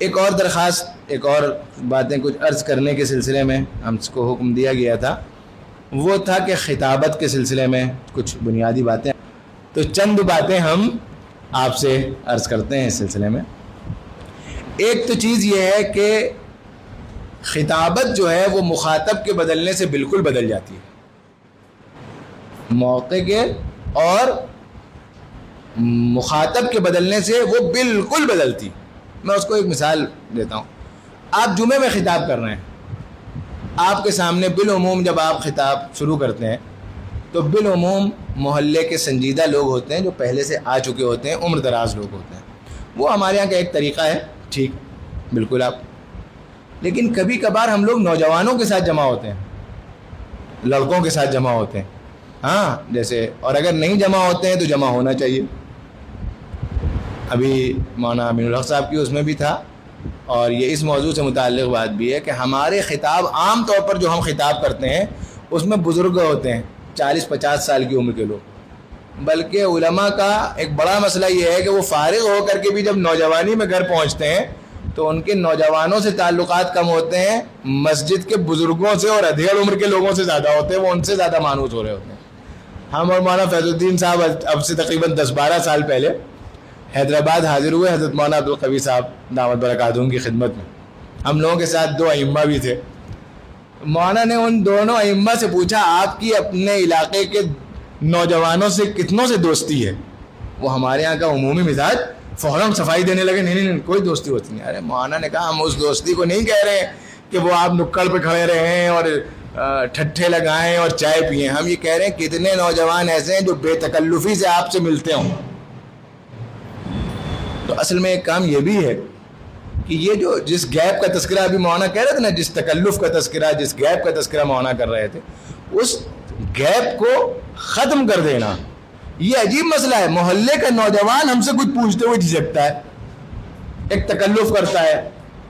ایک اور درخواست، ایک اور باتیں کچھ عرض کرنے کے سلسلے میں ہم کو حکم دیا گیا تھا، وہ تھا کہ خطابت کے سلسلے میں کچھ بنیادی باتیں، تو چند باتیں ہم آپ سے عرض کرتے ہیں اس سلسلے میں۔ ایک تو چیز یہ ہے کہ خطابت جو ہے وہ مخاطب کے بدلنے سے بالکل بدل جاتی ہے، موقع کے اور مخاطب کے بدلنے سے وہ بالکل بدلتی۔ میں اس کو ایک مثال دیتا ہوں۔ آپ جمعے میں خطاب کر رہے ہیں، آپ کے سامنے بالعموم جب آپ خطاب شروع کرتے ہیں تو بالعموم محلے کے سنجیدہ لوگ ہوتے ہیں جو پہلے سے آ چکے ہوتے ہیں، عمر دراز لوگ ہوتے ہیں، وہ ہمارے یہاں کا ایک طریقہ ہے، ٹھیک بالکل آپ، لیکن کبھی کبھار ہم لوگ نوجوانوں کے ساتھ جمع ہوتے ہیں، لڑکوں کے ساتھ جمع ہوتے ہیں، ہاں جیسے، اور اگر نہیں جمع ہوتے ہیں تو جمع ہونا چاہیے۔ ابھی مولانا امین الحق صاحب کی اس میں بھی تھا، اور یہ اس موضوع سے متعلق بات بھی ہے کہ ہمارے خطاب عام طور پر جو ہم خطاب کرتے ہیں اس میں بزرگ ہوتے ہیں، 40-50 سال کی عمر کے لوگ، بلکہ علماء کا ایک بڑا مسئلہ یہ ہے کہ وہ فارغ ہو کر کے بھی جب نوجوانی میں گھر پہنچتے ہیں تو ان کے نوجوانوں سے تعلقات کم ہوتے ہیں، مسجد کے بزرگوں سے اور ادھیڑ عمر کے لوگوں سے زیادہ ہوتے ہیں، وہ ان سے زیادہ مانوس ہو رہے ہوتے ہیں۔ ہم اور مولانا فیض الدین صاحب اب سے تقریباً 10-12 سال پہلے حیدرآباد حاضر ہوئے حضرت مولانا عبدالقوی صاحب دعوت برکاتہم کی خدمت میں، ہم لوگوں کے ساتھ 2 ائمہ بھی تھے۔ مولانا نے ان دونوں ائمہ سے پوچھا آپ کی اپنے علاقے کے نوجوانوں سے کتنوں سے دوستی ہے؟ وہ ہمارے یہاں کا عمومی مزاج، فوراً صفائی دینے لگے، نہیں کوئی دوستی ہوتی نہیں۔ ارے مولانا نے کہا ہم اس دوستی کو نہیں کہہ رہے ہیں کہ وہ آپ نکڑ پہ کھڑے رہیں اور ٹھٹھے لگائیں اور چائے پئیں، ہم یہ کہہ رہے ہیں کتنے نوجوان ایسے ہیں جو بے تکلفی سے آپ سے ملتے ہوں۔ تو اصل میں ایک کام یہ بھی ہے کہ یہ جو جس گیپ کا تذکرہ ابھی مولانا کہہ رہے تھے نا، جس تکلف کا تذکرہ، جس گیپ کا تذکرہ مولانا کر رہے تھے، اس گیپ کو ختم کر دینا یہ عجیب مسئلہ ہے۔ محلے کا نوجوان ہم سے کچھ پوچھتے ہوئے جھجکتا ہے، ایک تکلف کرتا ہے،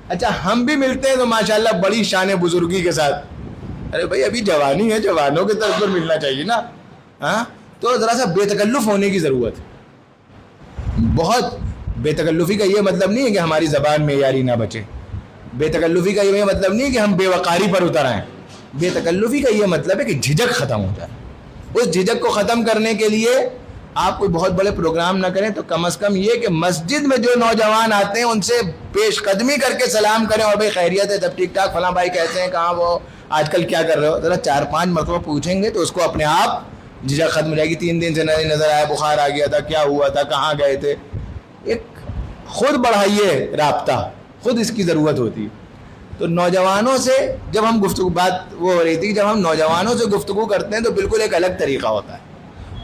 اچھا ہم بھی ملتے ہیں تو ماشاءاللہ بڑی شان بزرگی کے ساتھ، ارے بھائی ابھی جوانی ہے، جوانوں کے طرف پر ملنا چاہیے نا، ہاں تو ذرا سا بے تکلف ہونے کی ضرورت ہے۔ بہت بے تکلفی کا یہ مطلب نہیں ہے کہ ہماری زبان معیاری نہ بچے، بے تکلفی کا یہ مطلب نہیں ہے کہ ہم بے وقاری پر اتر آئیں، بے تکلفی کا یہ مطلب ہے کہ جھجک ختم ہو جائے۔ اس جھجک کو ختم کرنے کے لیے آپ کوئی بہت بڑے پروگرام نہ کریں تو کم از کم یہ کہ مسجد میں جو نوجوان آتے ہیں ان سے پیش قدمی کر کے سلام کریں، اور بھائی خیریت ہے، سب ٹھیک ٹھاک، فلاں بھائی کیسے ہیں، کہاں وہ آج کل کیا کر رہے ہو، ذرا 4-5 مرتبہ پوچھیں گے تو اس کو اپنے آپ جھجک ختم ہو جائے گی۔ 3 دن سے نہیں نظر آیا، بخار آ گیا تھا، کیا ہوا تھا، کہاں گئے تھے، ایک خود بڑھائیے رابطہ، خود اس کی ضرورت ہوتی ہے۔ تو نوجوانوں سے جب ہم گفتگو، بات وہ ہو رہی تھی، جب ہم نوجوانوں سے گفتگو کرتے ہیں تو بالکل ایک الگ طریقہ ہوتا ہے،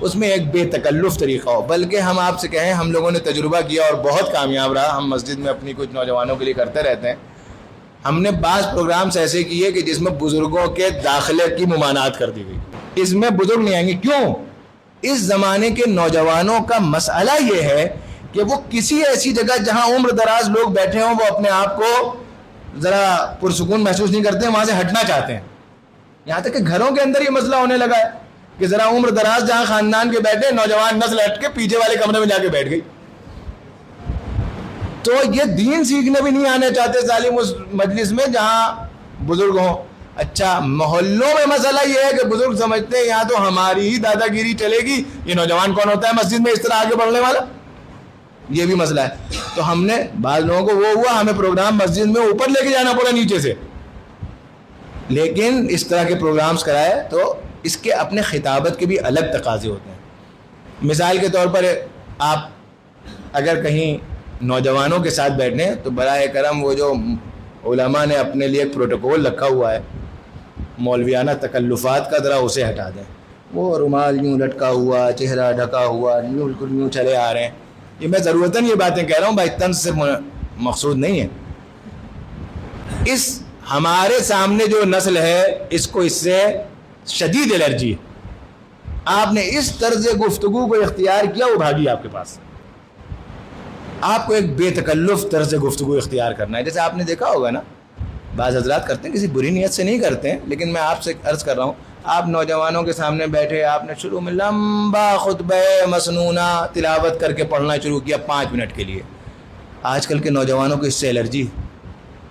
اس میں ایک بے تکلف طریقہ ہو۔ بلکہ ہم آپ سے کہیں، ہم لوگوں نے تجربہ کیا اور بہت کامیاب رہا، ہم مسجد میں اپنی کچھ نوجوانوں کے لیے کرتے رہتے ہیں، ہم نے بعض پروگرامز ایسے کیے کہ جس میں بزرگوں کے داخلے کی ممانعت کر دی گئی، اس میں بزرگ نہیں آئیں گے۔ کیوں؟ اس زمانے کے نوجوانوں کا مسئلہ یہ ہے کہ وہ کسی ایسی جگہ جہاں عمر دراز لوگ بیٹھے ہوں وہ اپنے آپ کو ذرا پرسکون محسوس نہیں کرتے ہیں، وہاں سے ہٹنا چاہتے ہیں۔ یہاں تک کہ گھروں کے اندر یہ مسئلہ ہونے لگا ہے کہ ذرا عمر دراز جہاں خاندان کے بیٹھے، نوجوان نسل ہٹ کے پیچھے والے کمرے میں جا کے بیٹھ گئی۔ تو یہ دین سیکھنے بھی نہیں آنے چاہتے ظالم اس مجلس میں جہاں بزرگ ہوں۔ اچھا محلوں میں مسئلہ یہ ہے کہ بزرگ سمجھتے ہیں یہاں تو ہماری ہی دادا گیری چلے گی، یہ نوجوان کون ہوتا ہے مسجد میں اس طرح آگے بڑھنے والا، یہ بھی مسئلہ ہے۔ تو ہم نے بعض لوگوں کو وہ ہوا، ہمیں پروگرام مسجد میں اوپر لے کے جانا پڑا نیچے سے، لیکن اس طرح کے پروگرامز کرائے تو اس کے اپنے خطابت کے بھی الگ تقاضے ہوتے ہیں۔ مثال کے طور پر آپ اگر کہیں نوجوانوں کے ساتھ بیٹھیں تو برائے کرم وہ جو علماء نے اپنے لیے ایک پروٹوکول رکھا ہوا ہے مولویانہ تکلفات کا، ذرا اسے ہٹا دیں۔ وہ رومال یوں لٹکا ہوا، چہرہ ڈھکا ہوا، یوں چلے آ رہے ہیں، یہ میں ضرورتاً یہ باتیں کہہ رہا ہوں، بھائی طنز سے مقصود نہیں ہے۔ اس ہمارے سامنے جو نسل ہے اس کو اس سے شدید الرجی ہے، آپ نے اس طرز گفتگو کو اختیار کیا وہ بھاگی آپ کے پاس۔ آپ کو ایک بے تکلف طرز گفتگو اختیار کرنا ہے۔ جیسے آپ نے دیکھا ہوگا نا، بعض حضرات کرتے ہیں، کسی بری نیت سے نہیں کرتے ہیں، لیکن میں آپ سے عرض کر رہا ہوں، آپ نوجوانوں کے سامنے بیٹھے، آپ نے شروع میں لمبا خطبہ مسنونہ تلاوت کر کے پڑھنا شروع کیا 5 منٹ کے لیے، آج کل کے نوجوانوں کو اس سے الرجی.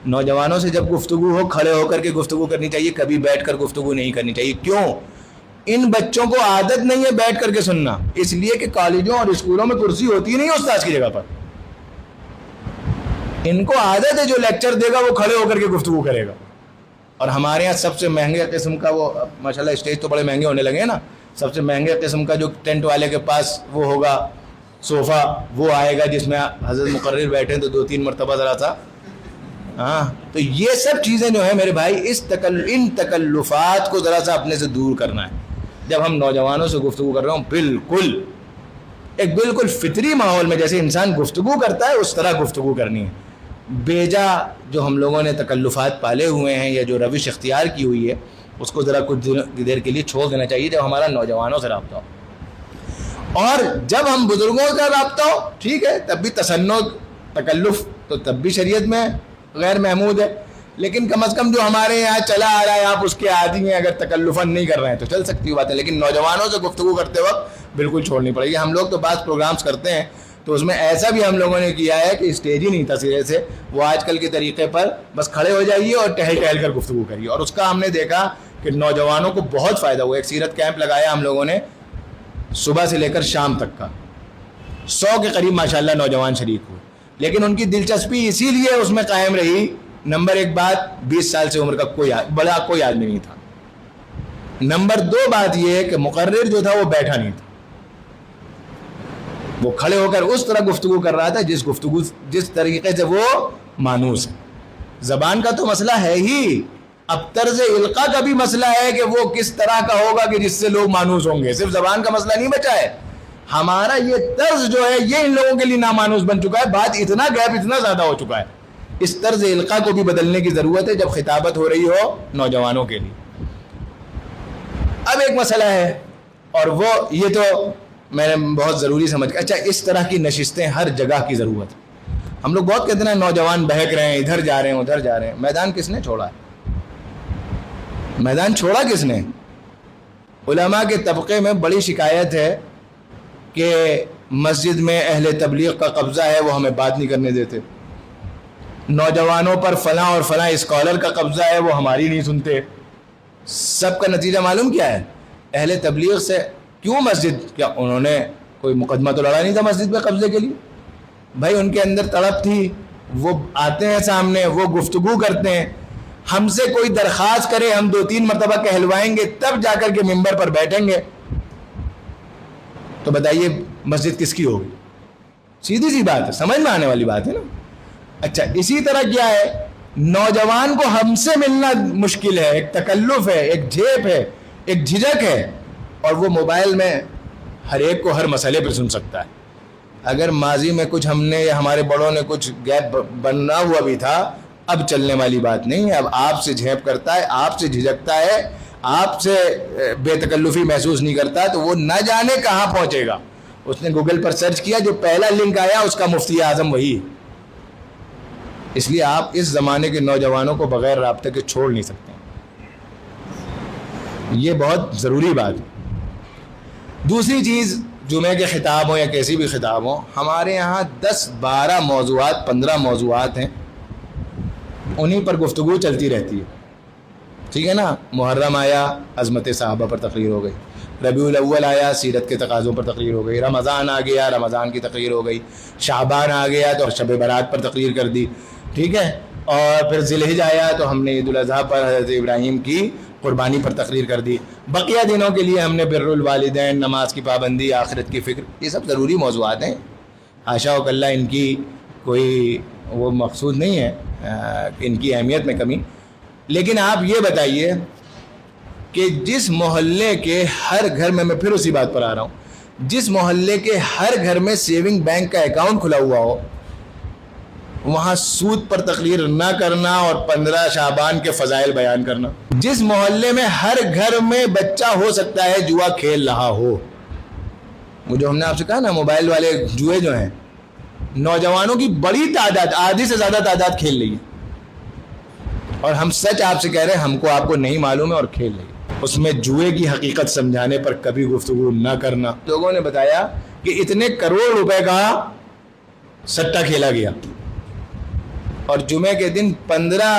نوجوانوں سے جب گفتگو ہو کھڑے ہو کر کے گفتگو کرنی چاہیے, کبھی بیٹھ کر گفتگو نہیں کرنی چاہیے. کیوں؟ ان بچوں کو عادت نہیں ہے بیٹھ کر کے سننا, اس لیے کہ کالجوں اور اسکولوں میں کرسی ہوتی نہیں ہے استاد کی جگہ پر. ان کو عادت ہے جو لیکچر دے گا وہ کھڑے ہو کر کے گفتگو کرے گا. اور ہمارے یہاں سب سے مہنگے قسم کا وہ ماشاءاللہ اسٹیج تو بڑے مہنگے ہونے لگے ہیں نا, سب سے مہنگے قسم کا جو ٹینٹ والے کے پاس وہ ہوگا صوفہ, وہ آئے گا جس میں حضرت مقرر بیٹھے تو 2-3 مرتبہ ذرا سا. ہاں, تو یہ سب چیزیں جو ہیں میرے بھائی ان تکلفات کو ذرا سا اپنے سے دور کرنا ہے. جب ہم نوجوانوں سے گفتگو کر رہے ہوں بالکل فطری ماحول میں جیسے انسان گفتگو کرتا ہے اس طرح گفتگو کرنی ہے. بیجا جو ہم لوگوں نے تکلفات پالے ہوئے ہیں یا جو روش اختیار کی ہوئی ہے اس کو ذرا کچھ دیر کے لیے چھوڑ دینا چاہیے جب ہمارا نوجوانوں سے رابطہ ہو. اور جب ہم بزرگوں کا رابطہ ہو ٹھیک ہے, تب بھی تسنع تکلف تو تب بھی شریعت میں غیر محمود ہے, لیکن کم از کم جو ہمارے یہاں چلا آ رہا ہے آپ اس کے عادی ہیں, اگر تکلفاً نہیں کر رہے ہیں تو چل سکتی بات ہے. لیکن نوجوانوں سے گفتگو کرتے وقت بالکل چھوڑنی پڑے گی. ہم لوگ تو بعض پروگرامز کرتے ہیں تو اس میں ایسا بھی ہم لوگوں نے کیا ہے کہ اسٹیج ہی نہیں تھا سرے سے, وہ آج کل کے طریقے پر بس کھڑے ہو جائیے اور ٹہل کر گفتگو کریے. اور اس کا ہم نے دیکھا کہ نوجوانوں کو بہت فائدہ ہوا. ایک سیرت کیمپ لگایا ہم لوگوں نے صبح سے لے کر شام تک کا, 100 کے قریب ماشاءاللہ نوجوان شریک ہوئے. لیکن ان کی دلچسپی اسی لیے اس میں قائم رہی, نمبر 1 بات 20 سال سے عمر کا کوئی آدمی نہیں تھا. نمبر 2 بات یہ ہے کہ مقرر جو تھا وہ بیٹھا نہیں تھا, وہ کھڑے ہو کر اس طرح گفتگو کر رہا تھا جس طریقے سے وہ مانوس ہے. زبان کا تو مسئلہ ہے ہی, اب طرز القاء کا بھی مسئلہ ہے کہ وہ کس طرح کا ہوگا کہ جس سے لوگ مانوس ہوں گے. صرف زبان کا مسئلہ نہیں بچا ہے, ہمارا یہ طرز جو ہے یہ ان لوگوں کے لیے نامانوس بن چکا ہے. بات اتنا گیپ اتنا زیادہ ہو چکا ہے, اس طرز القاء کو بھی بدلنے کی ضرورت ہے جب خطابت ہو رہی ہو نوجوانوں کے لیے. اب ایک مسئلہ ہے اور وہ یہ تو میں نے بہت ضروری سمجھ کے, اچھا اس طرح کی نشستیں ہر جگہ کی ضرورت ہے. ہم لوگ بہت کہتے ہیں نوجوان بہک رہے ہیں, ادھر جا رہے ہیں ادھر جا رہے ہیں. میدان کس نے چھوڑا ہے؟ میدان چھوڑا کس نے؟ علماء کے طبقے میں بڑی شکایت ہے کہ مسجد میں اہل تبلیغ کا قبضہ ہے, وہ ہمیں بات نہیں کرنے دیتے. نوجوانوں پر فلاں اور فلاں اسکالر کا قبضہ ہے, وہ ہماری نہیں سنتے. سب کا نتیجہ معلوم کیا ہے؟ اہل تبلیغ سے کیوں مسجد, کیا انہوں نے کوئی مقدمہ تو لڑا نہیں تھا مسجد پہ قبضے کے لیے؟ بھائی ان کے اندر تڑپ تھی, وہ آتے ہیں سامنے, وہ گفتگو کرتے ہیں. ہم سے کوئی درخواست کرے, ہم 2-3 مرتبہ کہلوائیں گے تب جا کر کے ممبر پر بیٹھیں گے. تو بتائیے مسجد کس کی ہوگی؟ سیدھی سی بات ہے, سمجھ میں آنے والی بات ہے نا. اچھا اسی طرح کیا ہے, نوجوان کو ہم سے ملنا مشکل ہے, ایک تکلف ہے, ایک جھیپ ہے, ایک جھجک ہے, اور وہ موبائل میں ہر ایک کو ہر مسئلے پہ سن سکتا ہے. اگر ماضی میں کچھ ہم نے یا ہمارے بڑوں نے کچھ گیپ بننا ہوا بھی تھا, اب چلنے والی بات نہیں ہے. اب آپ سے جھیپ کرتا ہے, آپ سے جھجکتا ہے, آپ سے بے تکلفی محسوس نہیں کرتا, تو وہ نہ جانے کہاں پہنچے گا. اس نے گوگل پر سرچ کیا, جو پہلا لنک آیا اس کا مفتی اعظم وہی ہے. اس لیے آپ اس زمانے کے نوجوانوں کو بغیر رابطے کے چھوڑ نہیں سکتے. یہ بہت ضروری بات ہے. دوسری چیز, جمعے کے خطاب ہوں یا کیسی بھی خطاب ہوں, ہمارے یہاں 10-12 موضوعات 15 موضوعات ہیں, انہی پر گفتگو چلتی رہتی ہے. ٹھیک ہے نا. محرم آیا, عظمت صحابہ پر تقریر ہو گئی. ربیع الاول آیا, سیرت کے تقاضوں پر تقریر ہو گئی. رمضان آ گیا, رمضان کی تقریر ہو گئی. شعبان آ گیا تو شب برات پر تقریر کر دی. ٹھیک ہے. اور پھر ذی الحجہ آیا تو ہم نے عید الاضحیٰ پر حضرت ابراہیم کی قربانی پر تقریر کر دی. بقیہ دنوں کے لیے ہم نے بر الوالدین, نماز کی پابندی, آخرت کی فکر, یہ سب ضروری موضوعات ہیں. حاشا وکلا ان کی کوئی وہ مقصود نہیں ہے ان کی اہمیت میں کمی. لیکن آپ یہ بتائیے کہ جس محلے کے ہر گھر میں پھر اسی بات پر آ رہا ہوں, جس محلے کے ہر گھر میں سیونگ بینک کا اکاؤنٹ کھلا ہوا ہو, وہاں سود پر تقریر نہ کرنا اور 15 شعبان کے فضائل بیان کرنا. جس محلے میں ہر گھر میں بچہ ہو سکتا ہے جوا کھیل رہا ہو, وہ جو ہم نے آپ سے کہا نا موبائل والے جوئے جو ہیں, نوجوانوں کی بڑی تعداد, آدھی سے زیادہ تعداد کھیل رہی ہے. اور ہم سچ آپ سے کہہ رہے ہیں, ہم کو آپ کو نہیں معلوم ہے اور کھیل رہی ہے. اس میں جوئے کی حقیقت سمجھانے پر کبھی گفتگو نہ کرنا. لوگوں نے بتایا کہ اتنے کروڑ روپے کا سٹہ کھیلا گیا, اور جمعے کے دن 15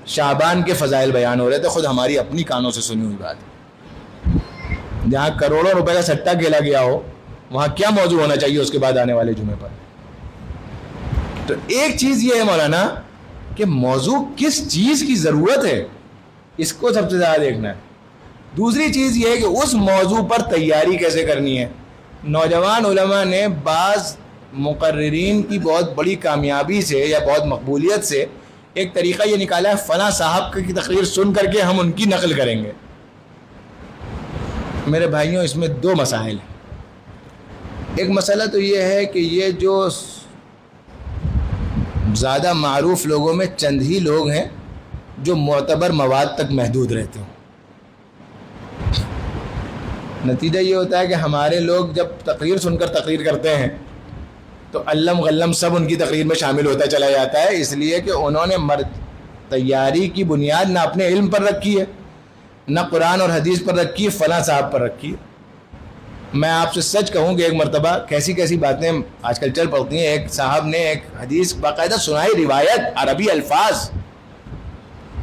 شعبان کے فضائل بیان ہو رہے تھے، خود ہماری اپنی کانوں سے سنی ہوئی بات ہے۔ جہاں کروڑوں روپے کا سٹا کھیلا گیا ہو وہاں کیا موضوع ہونا چاہیے اس کے بعد آنے والے جمعے پر؟ تو ایک چیز یہ ہے مولانا کہ موضوع کس چیز کی ضرورت ہے اس کو سب سے زیادہ دیکھنا ہے۔ دوسری چیز یہ ہے کہ اس موضوع پر تیاری کیسے کرنی ہے۔ نوجوان علماء نے بعض مقررین کی بہت بڑی کامیابی سے یا بہت مقبولیت سے ایک طریقہ یہ نکالا ہے، فلاں صاحب کی تقریر سن کر کے ہم ان کی نقل کریں گے۔ میرے بھائیوں، اس میں 2 مسائل ہیں۔ ایک مسئلہ تو یہ ہے کہ یہ جو زیادہ معروف لوگوں میں چند ہی لوگ ہیں جو معتبر مواد تک محدود رہتے ہیں۔ نتیجہ یہ ہوتا ہے کہ ہمارے لوگ جب تقریر سن کر تقریر کرتے ہیں تو علم غلم سب ان کی تقریر میں شامل ہوتا چلا جاتا ہے، اس لیے کہ انہوں نے تیاری کی بنیاد نہ اپنے علم پر رکھی ہے، نہ قرآن اور حدیث پر رکھی ہے، فلاں صاحب پر رکھی ہے۔ میں آپ سے سچ کہوں کہ ایک مرتبہ کیسی باتیں آج کل چل پڑتی ہیں۔ ایک صاحب نے ایک حدیث باقاعدہ سنائی، روایت، عربی الفاظ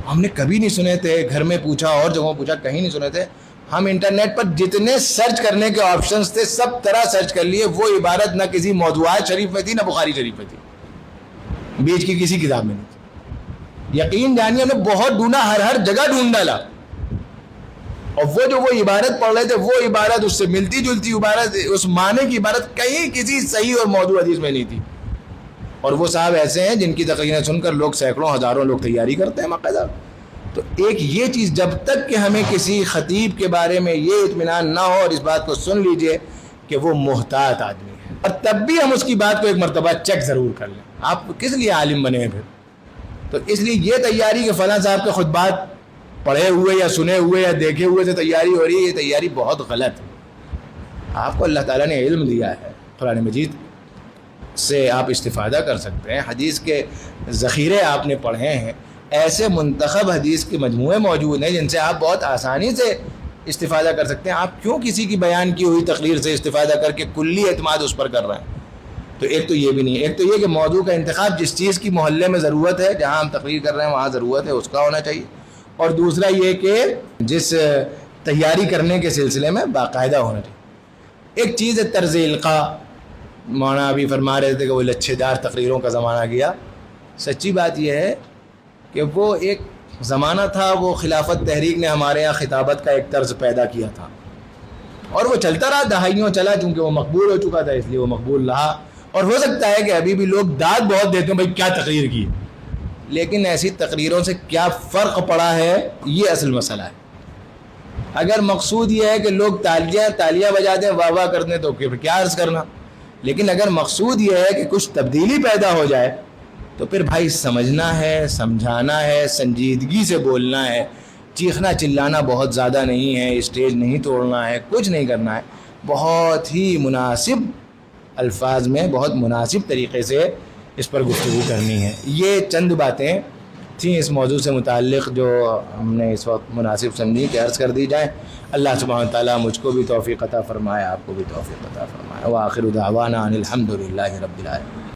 ہم نے کبھی نہیں سنے تھے، گھر میں پوچھا اور جگہوں پوچھا، کہیں نہیں سنے تھے۔ ہم انٹرنیٹ پر جتنے سرچ کرنے کے آپشنز تھے سب طرح سرچ کر لیے، وہ عبارت نہ کسی موضوعات شریف میں تھی نہ بخاری شریف میں تھی، بیچ کی کسی کتاب میں نہیں تھی۔ یقین جانیے ہم نے بہت ڈھونڈا، ہر جگہ ڈھونڈ ڈالا، اور وہ عبارت پڑھ رہے تھے وہ عبارت اس سے ملتی جلتی عبارت، اس معنی کی عبارت کہیں کسی صحیح اور موضوع حدیث میں نہیں تھی۔ اور وہ صاحب ایسے ہیں جن کی تقریریں سن کر لوگ سینکڑوں ہزاروں لوگ تیاری کرتے ہیں باقاعدہ۔ تو ایک یہ چیز، جب تک کہ ہمیں کسی خطیب کے بارے میں یہ اطمینان نہ ہو، اور اس بات کو سن لیجئے کہ وہ محتاط آدمی ہے، اور تب بھی ہم اس کی بات کو ایک مرتبہ چیک ضرور کر لیں۔ آپ کس لیے عالم بنے ہیں پھر؟ تو اس لیے یہ تیاری کہ فلاں صاحب کے خطبات پڑھے ہوئے یا سنے ہوئے یا دیکھے ہوئے سے تیاری ہو رہی ہے، یہ تیاری بہت غلط ہے۔ آپ کو اللہ تعالیٰ نے علم دیا ہے، قرآن مجید سے آپ استفادہ کر سکتے ہیں، حدیث کے ذخیرے آپ نے پڑھے ہیں، ایسے منتخب حدیث کے مجموعے موجود ہیں جن سے آپ بہت آسانی سے استفادہ کر سکتے ہیں۔ آپ کیوں کسی کی بیان کی ہوئی تقریر سے استفادہ کر کے کلی اعتماد اس پر کر رہے ہیں؟ تو ایک تو یہ بھی نہیں، ایک تو یہ کہ موضوع کا انتخاب جس چیز کی محلے میں ضرورت ہے، جہاں ہم تقریر کر رہے ہیں وہاں ضرورت ہے، اس کا ہونا چاہیے۔ اور دوسرا یہ کہ جس تیاری کرنے کے سلسلے میں باقاعدہ ہونا چاہیے۔ ایک چیز ہے طرز القاء، مولانا ابھی فرما رہے تھے کہ وہ لچھے دار تقریروں کا زمانہ گیا۔ سچی بات یہ ہے کہ وہ ایک زمانہ تھا، وہ خلافت تحریک نے ہمارے یہاں خطابت کا ایک طرز پیدا کیا تھا، اور وہ چلتا رہا، دہائیوں چلا، چونکہ وہ مقبول ہو چکا تھا اس لیے وہ مقبول رہا۔ اور ہو سکتا ہے کہ ابھی بھی لوگ داد بہت دیتے ہیں بھائی کیا تقریر کی، لیکن ایسی تقریروں سے کیا فرق پڑا ہے یہ اصل مسئلہ ہے۔ اگر مقصود یہ ہے کہ لوگ تالیاں بجا دیں، واہ واہ کر دیں، تو پھر کیا عرض کرنا۔ لیکن اگر مقصود یہ ہے کہ کچھ تبدیلی پیدا ہو جائے تو پھر بھائی سمجھنا ہے، سمجھانا ہے، سنجیدگی سے بولنا ہے، چیخنا چلانا بہت زیادہ نہیں ہے، اسٹیج نہیں توڑنا ہے، کچھ نہیں کرنا ہے، بہت ہی مناسب الفاظ میں بہت مناسب طریقے سے اس پر گفتگو کرنی ہے۔ یہ چند باتیں تھیں اس موضوع سے متعلق جو ہم نے اس وقت مناسب سمجھی کہ عرض کر دی جائیں۔ اللہ سبحانہ تعالیٰ مجھ کو بھی توفیق عطا فرمائے، آپ کو بھی توفیق عطا فرمائے۔ وآخر دعوانا ان الحمد للہ رب العالمین۔